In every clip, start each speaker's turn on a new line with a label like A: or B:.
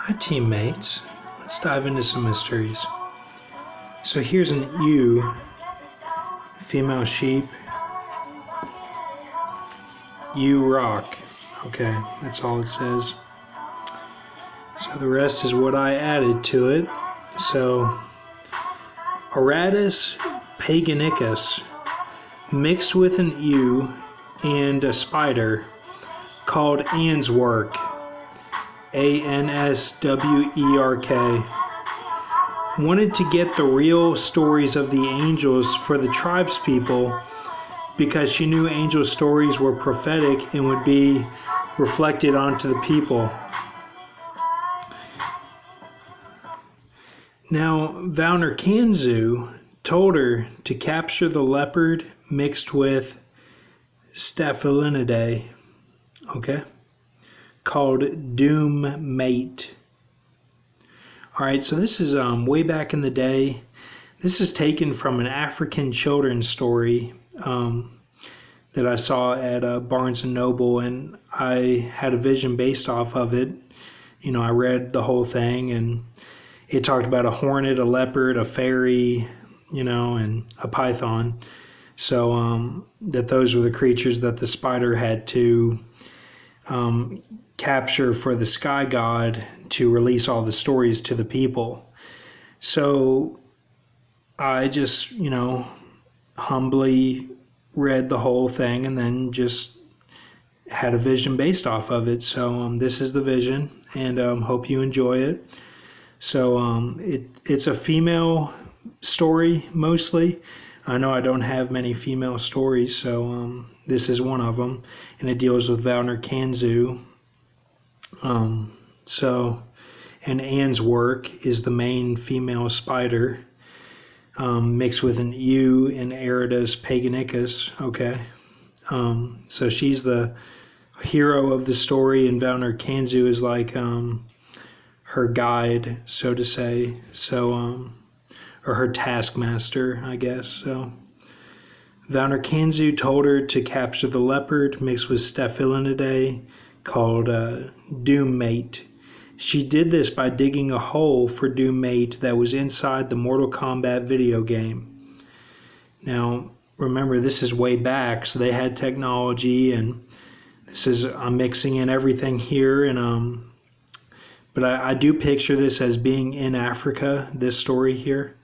A: Hi, teammates. Let's dive into some mysteries. So here's an ewe, female sheep. You rock. Okay, that's all it says. So the rest is what I added to it. So, Aratus paganicus mixed with an ewe and a spider called answerk. answerk. Wanted to get the real stories of the angels for the tribespeople because she knew angel stories were prophetic and would be reflected onto the people. Now, Valner Kanzu told her to capture the leopard mixed with Staphylinidae, okay, called doommate. Alright, so this is way back in the day. This is taken from an African children's story that I saw at Barnes & Noble, and I had a vision based off of it. You know, I read the whole thing, and it talked about a hornet, a leopard, a fairy, you know, and a python. So that those were the creatures that the spider had to capture for the sky god to release all the stories to the people. So I just, you know, humbly read the whole thing and then just had a vision based off of it. So this is the vision, and hope you enjoy it. So it's a female story mostly. I know I don't have many female stories, so this is one of them, and it deals with Valner Kanzu. And answerk is the main female spider, mixed with an ewe and Aratus paganicus. Okay, so she's the hero of the story, and Valner Kanzu is like her guide, so to say. So, or her taskmaster, I guess. So, Valner Kanzu told her to capture the leopard mixed with Staphylinidae called doommate. She did this by digging a hole for doommate that was inside the Mortal Kombat video game. Now, remember, this is way back, so they had technology, and this is, I'm mixing in everything here, and but I do picture this as being in Africa, this story here.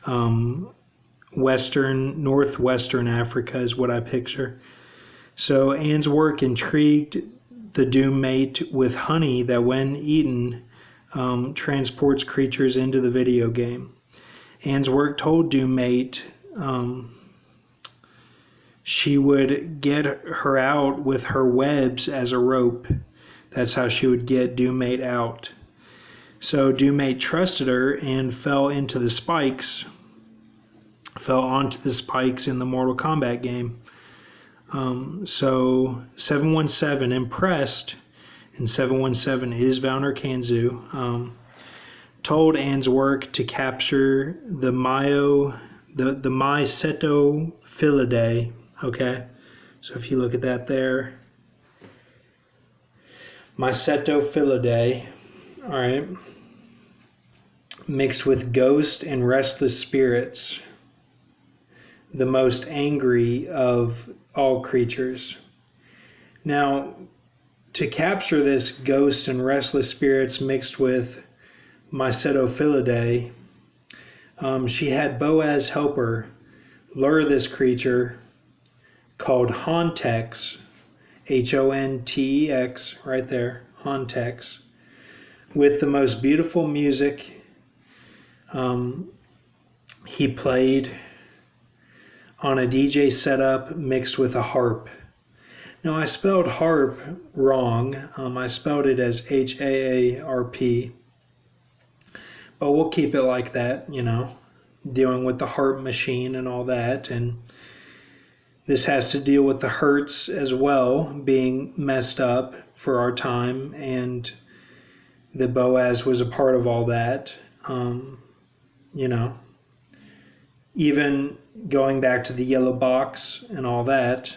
A: Northwestern Africa is what I picture. So answerk intrigued the doommate with honey that, when eaten, transports creatures into the video game. Answerk told doommate she would get her out with her webs as a rope. That's how she would get doommate out. So doommate trusted her and fell onto the spikes in the Mortal Kombat game. So 717 impressed, and 717 is Valner Kanzu, told answerk to capture the Mycetophilidae. Okay, so if you look at that there, Mycetophilidae, all right, mixed with ghost and restless spirits, the most angry of all creatures. Now, to capture this ghost and restless spirits mixed with Mycetophilidae, she had Boaz help her lure this creature called Hontex, Hontex, right there, Hontex, with the most beautiful music. He played on a DJ setup mixed with a harp. Now, I spelled harp wrong. I spelled it as Haarp, but we'll keep it like that, you know, dealing with the harp machine and all that. And this has to deal with the Hertz as well, being messed up for our time, and the Boaz was a part of all that. You know, even going back to the yellow box and all that,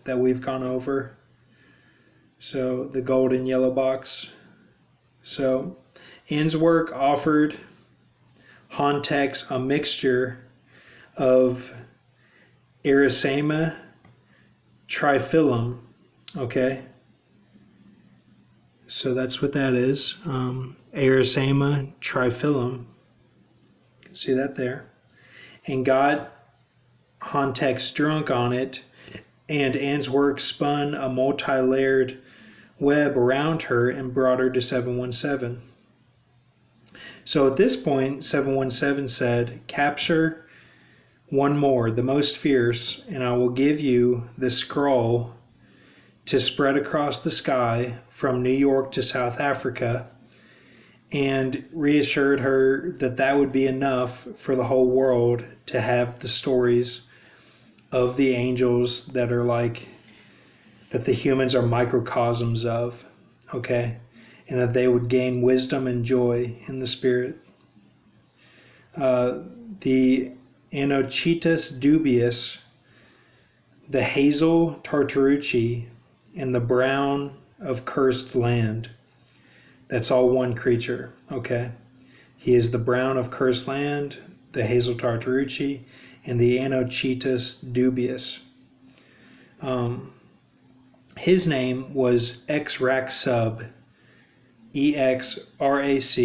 A: that we've gone over. So the golden yellow box, So Answerk offered Hontex a mixture of Erythema triphyllum. Okay, so that's what that is. Erythema triphyllum. You can see that there. And got Hontex drunk on it, and Answerk spun a multi-layered web around her and brought her to 717. So at this point, 717 said, "Capture one more, the most fierce, and I will give you the scroll to spread across the sky from New York to South Africa," and reassured her that that would be enough for the whole world to have the stories of the angels that are like, that the humans are microcosms of, okay? And that they would gain wisdom and joy in the spirit. The Anochetus dubius, the hazel tartarucci, and the brown of cursed land. That's all one creature, okay? He is the brown of cursed land, the hazel tartarucci, and the Anochetus dubius. His name was exracsub, EXRACSUB,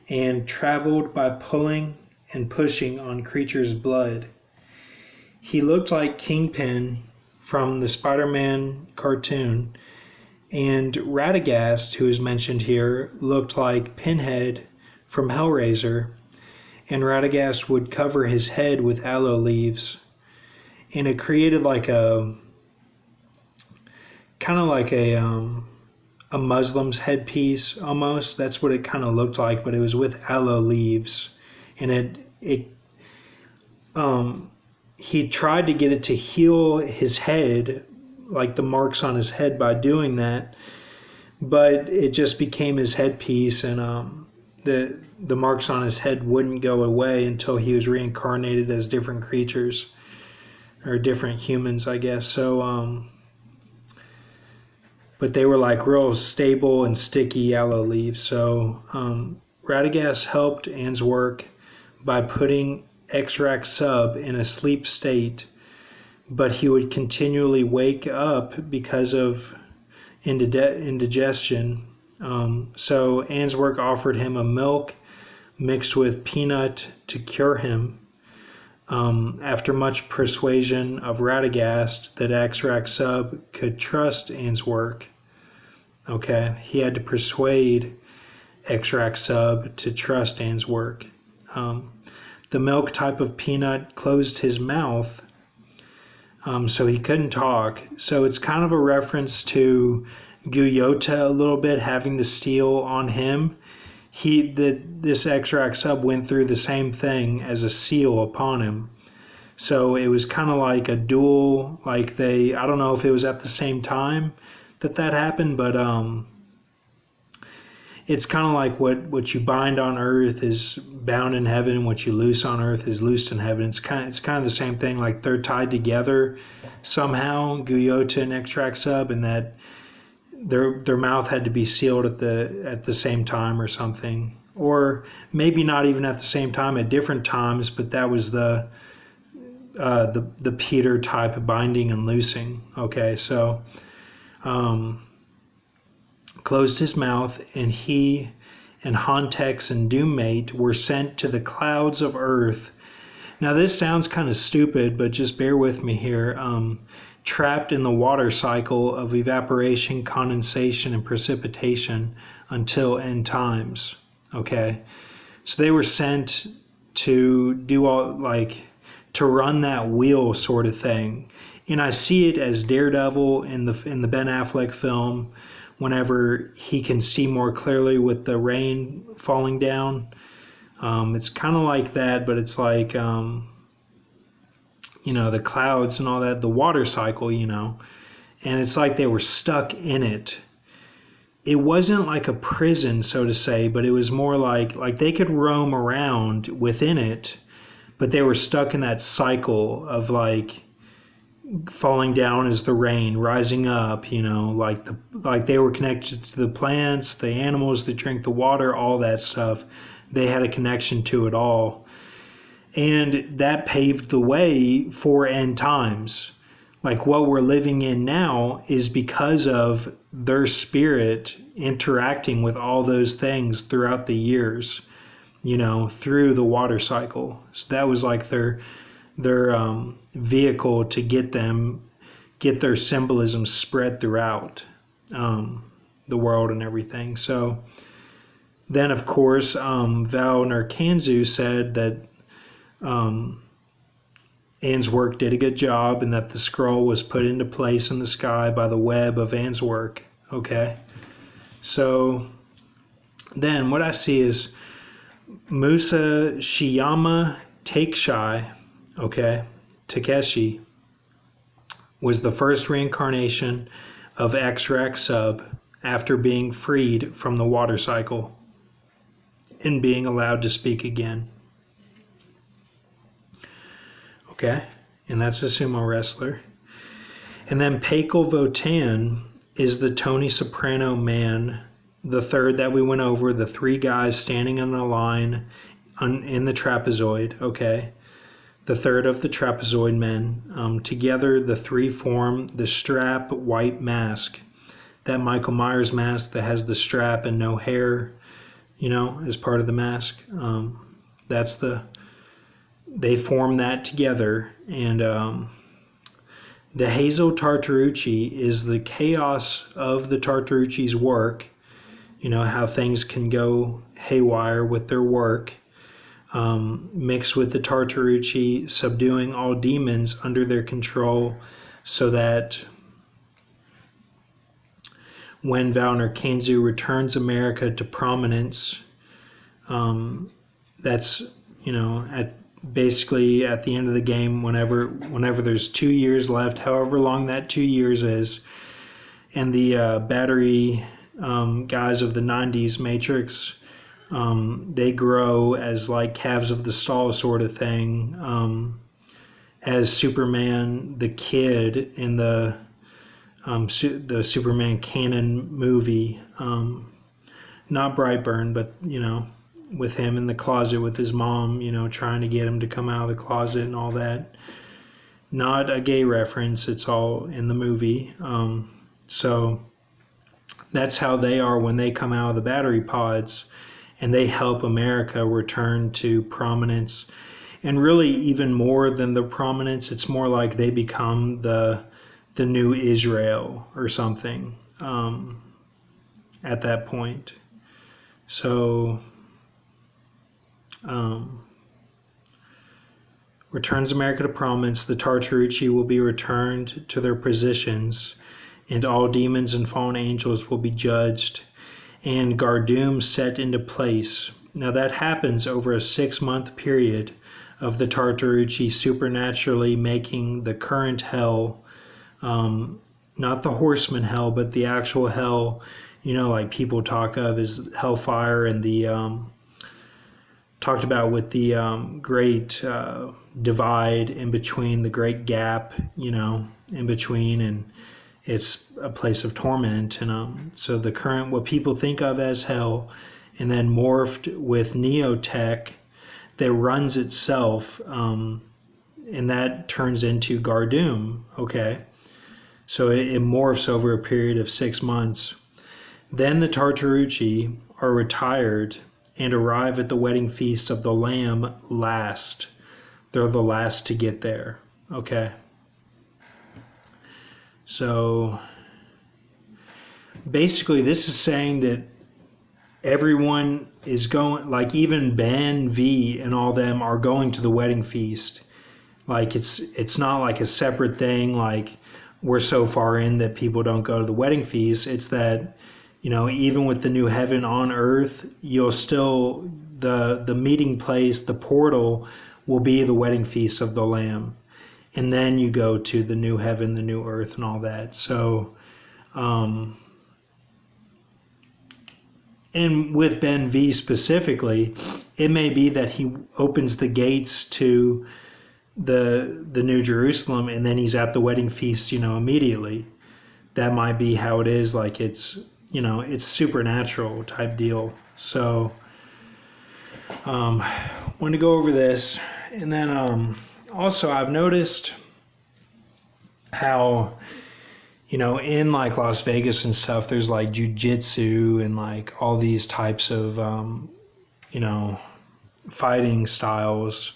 A: and traveled by pulling and pushing on creatures' blood. He looked like Kingpin from the Spider-Man cartoon, and Radagast, who is mentioned here, looked like Pinhead from Hellraiser, and Radagast would cover his head with aloe leaves, and it created like a kind of like a Muslim's headpiece almost. That's what it kind of looked like, but it was with aloe leaves, and he tried to get it to heal his head, like the marks on his head, by doing that, but it just became his headpiece, and the marks on his head wouldn't go away until he was reincarnated as different creatures, or different humans, I guess. So but they were like real stable and sticky aloe leaves. So Radagast helped Answerk by putting exracsub in a sleep state, but he would continually wake up because of indigestion. So Answerk offered him a milk mixed with peanut to cure him. After much persuasion of Radagast that exracsub could trust Answerk. Okay, he had to persuade exracsub to trust Answerk. The milk type of peanut closed his mouth, so he couldn't talk. So it's kind of a reference to Guyota a little bit, having the steel on him. This exracsub went through the same thing as a seal upon him. So it was kind of like a duel, like I don't know if it was at the same time that happened, but it's kind of like what you bind on earth is bound in heaven, and what you loose on earth is loosed in heaven. It's kind of the same thing, like they're tied together somehow, Guyota and exracsub, and that their mouth had to be sealed at the same time or something, or maybe not even at the same time, at different times, but that was the Peter type of binding and loosing. Okay, so closed his mouth, and he and Hontex and doommate were sent to the clouds of earth. Now this sounds kind of stupid, but just bear with me here. Trapped in the water cycle of evaporation, condensation, and precipitation until end times. Okay, so they were sent to do all, like, to run that wheel sort of thing. And I see it as Daredevil in the Ben Affleck film, whenever he can see more clearly with the rain falling down. It's kind of like that, but it's like the clouds and all that, the water cycle, and it's like they were stuck in it. It wasn't like a prison, so to say, but it was more like they could roam around within it, but they were stuck in that cycle of falling down as the rain, rising up, like they were connected to the plants, the animals that drink the water, all that stuff. They had a connection to it all. And that paved the way for end times. Like what we're living in now is because of their spirit interacting with all those things throughout the years, through the water cycle. So that was like their vehicle to get their symbolism spread throughout the world and everything. So then, of course, Val Kanzu said that answerk did a good job and that the scroll was put into place in the sky by the web of answerk. Okay, so then what I see is Musa Shiyama Takeshai, Takeshi, was the first reincarnation of exracsub after being freed from the water cycle and being allowed to speak again. Okay, and that's a sumo wrestler. And then Pakel Votan is the Tony Soprano man, the third that we went over, the three guys standing in a line in the trapezoid, the third of the trapezoid men. Together, the three form the strap white mask, that Michael Myers mask that has the strap and no hair, as part of the mask. They form that together. And the Hazel Tartarucci is the chaos of the Tartarucci's work, how things can go haywire with their work, mixed with the Tartarucci subduing all demons under their control, so that when Val Kanzu returns America to prominence, that's, basically at the end of the game, whenever there's 2 years left, however long that 2 years is, and the battery guys of the 90s Matrix, they grow as like calves of the stall sort of thing, as Superman the kid in the Superman canon movie, not Brightburn, but with him in the closet with his mom, trying to get him to come out of the closet and all that. Not a gay reference, it's all in the movie. So that's how they are when they come out of the battery pods, and they help America return to prominence. And really, even more than the prominence, it's more like they become the new Israel or something at that point. So returns America to prominence, the Tartarucci will be returned to their positions, and all demons and fallen angels will be judged, and Gardoom set into place. Now that happens over a 6-month period of the Tartarucci supernaturally making the current hell, not the horseman hell, but the actual hell, like people talk of as hellfire, and the talked about with the great divide in between, the great gap, in between, and it's a place of torment. And so the current, what people think of as hell, and then morphed with neotech that runs itself, and that turns into Gardoom. So it morphs over a period of 6 months. Then the Tartarucci are retired and arrive at the wedding feast of the Lamb last. They're the last to get there. So basically this is saying that everyone is going, like even Ben V and all them are going to the wedding feast. Like it's not like a separate thing, like we're so far in that people don't go to the wedding feast. It's that, even with the new heaven on earth, you'll still, the meeting place, the portal will be the wedding feast of the Lamb. And then you go to the new heaven, the new earth, and all that. So, and with Ben V specifically, it may be that he opens the gates to the New Jerusalem, and then he's at the wedding feast, immediately. That might be how it is. Like it's supernatural type deal. So want to go over this. And then also I've noticed how in like Las Vegas and stuff, there's like jujitsu and like all these types of fighting styles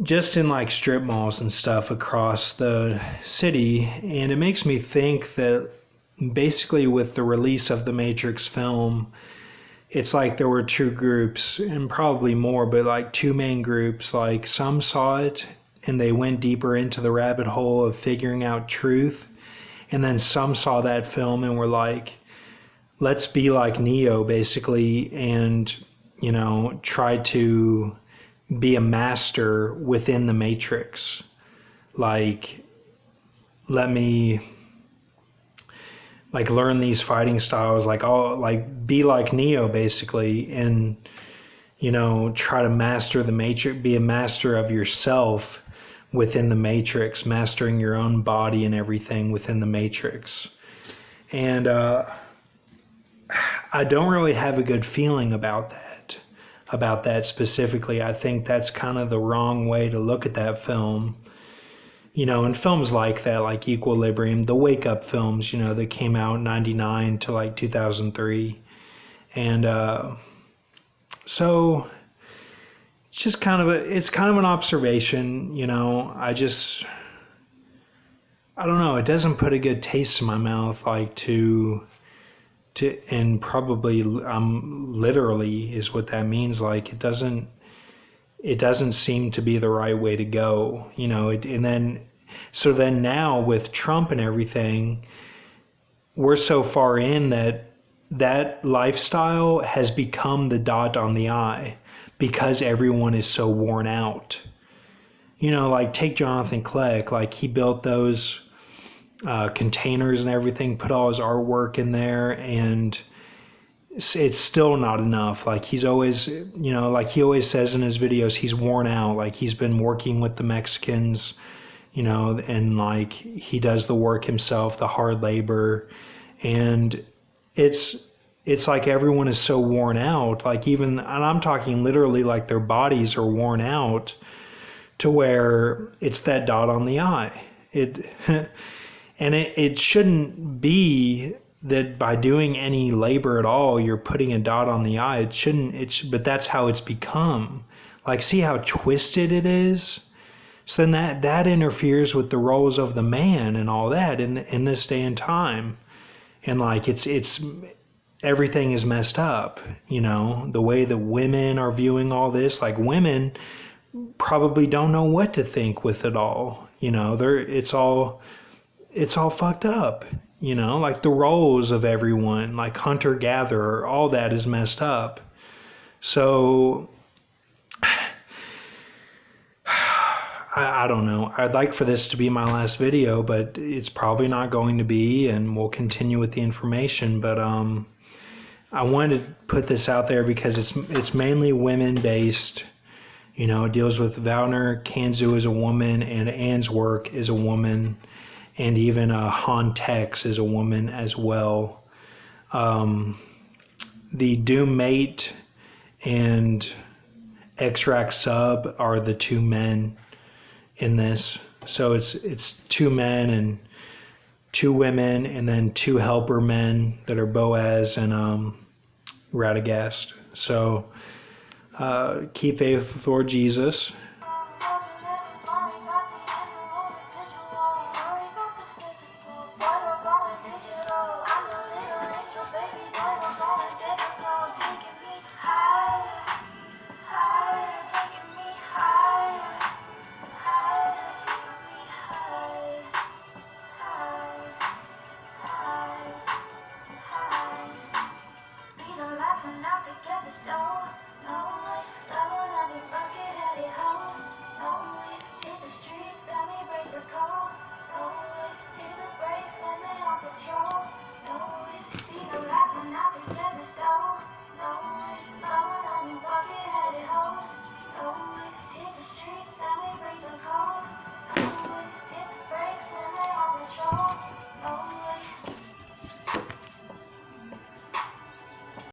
A: just in like strip malls and stuff across the city. And it makes me think that basically with the release of the Matrix film, it's like there were two groups, and probably more, but like two main groups. Like some saw it and they went deeper into the rabbit hole of figuring out truth, and then some saw that film and were like, let's be like Neo basically, and try to be a master within the Matrix. Like, let me like learn these fighting styles, like be like Neo basically, and try to master the Matrix, be a master of yourself within the Matrix, mastering your own body and everything within the Matrix. And I don't really have a good feeling about that specifically. I think that's kind of the wrong way to look at that film. And films like that, like Equilibrium, the Wake Up films, that came out in 99 to like 2003. And so it's just kind of an observation, I don't know, it doesn't put a good taste in my mouth, like and probably literally is what that means. Like it doesn't seem to be the right way to go, so then now with Trump and everything, we're so far in that lifestyle has become the dot on the I, because everyone is so worn out. Like take Jonathan Kleck, like he built those containers and everything, put all his artwork in there, and it's still not enough. Like he's always, like he always says in his videos, he's worn out. Like he's been working with the Mexicans, and like he does the work himself, the hard labor, and it's like everyone is so worn out. Like even, and I'm talking literally, like their bodies are worn out to where it's that dot on the I. And it shouldn't be that by doing any labor at all, you're putting a dot on the I. It shouldn't, but that's how it's become. Like, see how twisted it is? So then that interferes with the roles of the man and all that in this day and time. And like, it's everything is messed up, the way that women are viewing all this. Like women probably don't know what to think with it all. It's all fucked up, like the roles of everyone, like hunter-gatherer, all that is messed up. So I don't know. I'd like for this to be my last video, but it's probably not going to be, and we'll continue with the information. But I wanted to put this out there because it's mainly women-based. It deals with Wagner Kanzu is a woman, and Answerk is a woman, and even Hontex is a woman as well. The doommate and exracsub are the two men in this. So it's two men and two women, and then two helper men that are Boaz and Radagast. So keep faith with Lord Jesus,